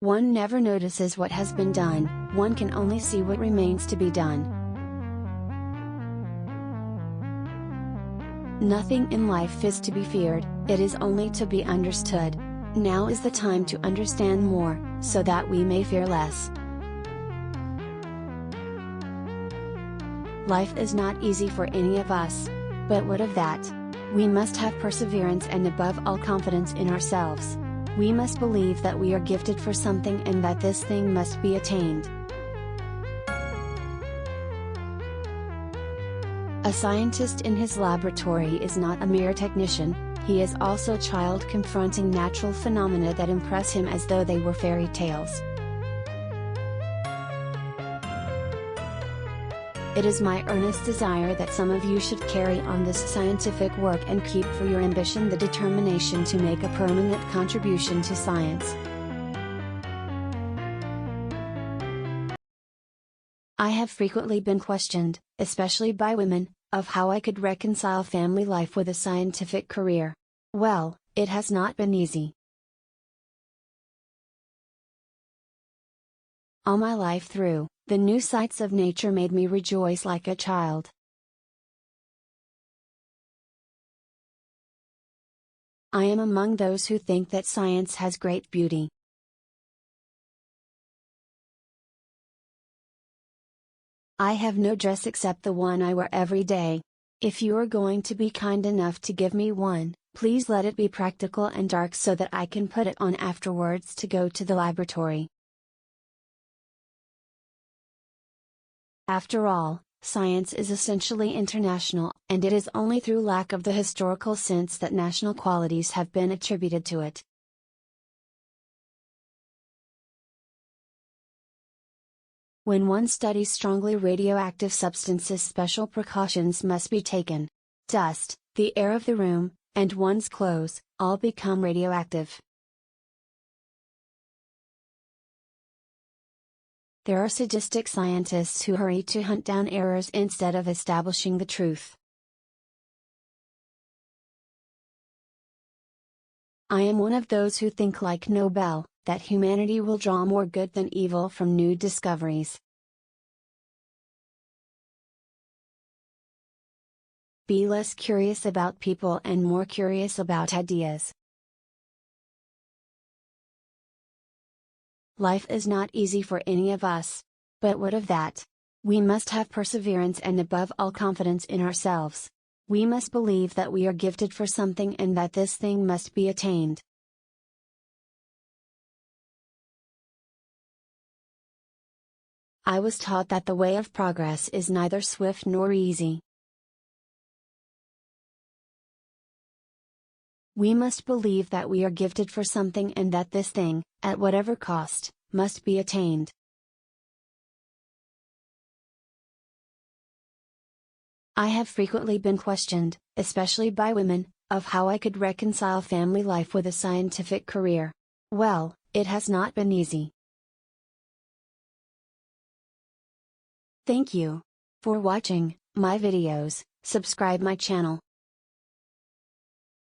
One never notices what has been done, one can only see what remains to be done. Nothing in life is to be feared, it is only to be understood. Now is the time to understand more, so that we may fear less. Life is not easy for any of us. But what of that? We must have perseverance and above all confidence in ourselves. We must believe that we are gifted for something and that this thing must be attained. A scientist in his laboratory is not a mere technician, he is also a child confronting natural phenomena that impress him as though they were fairy tales. It is my earnest desire that some of you should carry on this scientific work and keep for your ambition the determination to make a permanent contribution to science. I have frequently been questioned, especially by women, of how I could reconcile family life with a scientific career. Well, it has not been easy. All my life through, the new sights of nature made me rejoice like a child. I am among those who think that science has great beauty. I have no dress except the one I wear every day. If you are going to be kind enough to give me one, please let it be practical and dark so that I can put it on afterwards to go to the laboratory. After all, science is essentially international, and it is only through lack of the historical sense that national qualities have been attributed to it. When one studies strongly radioactive substances, special precautions must be taken. Dust, the air of the room, and one's clothes, all become radioactive. There are sadistic scientists who hurry to hunt down errors instead of establishing the truth. I am one of those who think like Nobel, that humanity will draw more good than evil from new discoveries. Be less curious about people and more curious about ideas. Life is not easy for any of us. But what of that? We must have perseverance and above all confidence in ourselves. We must believe that we are gifted for something and that this thing must be attained. I was taught that the way of progress is neither swift nor easy. We must believe that we are gifted for something and that this thing, at whatever cost, must be attained. I have frequently been questioned, especially by women, of how I could reconcile family life with a scientific career. Well, it has not been easy. Thank you for watching my videos. Subscribe my channel.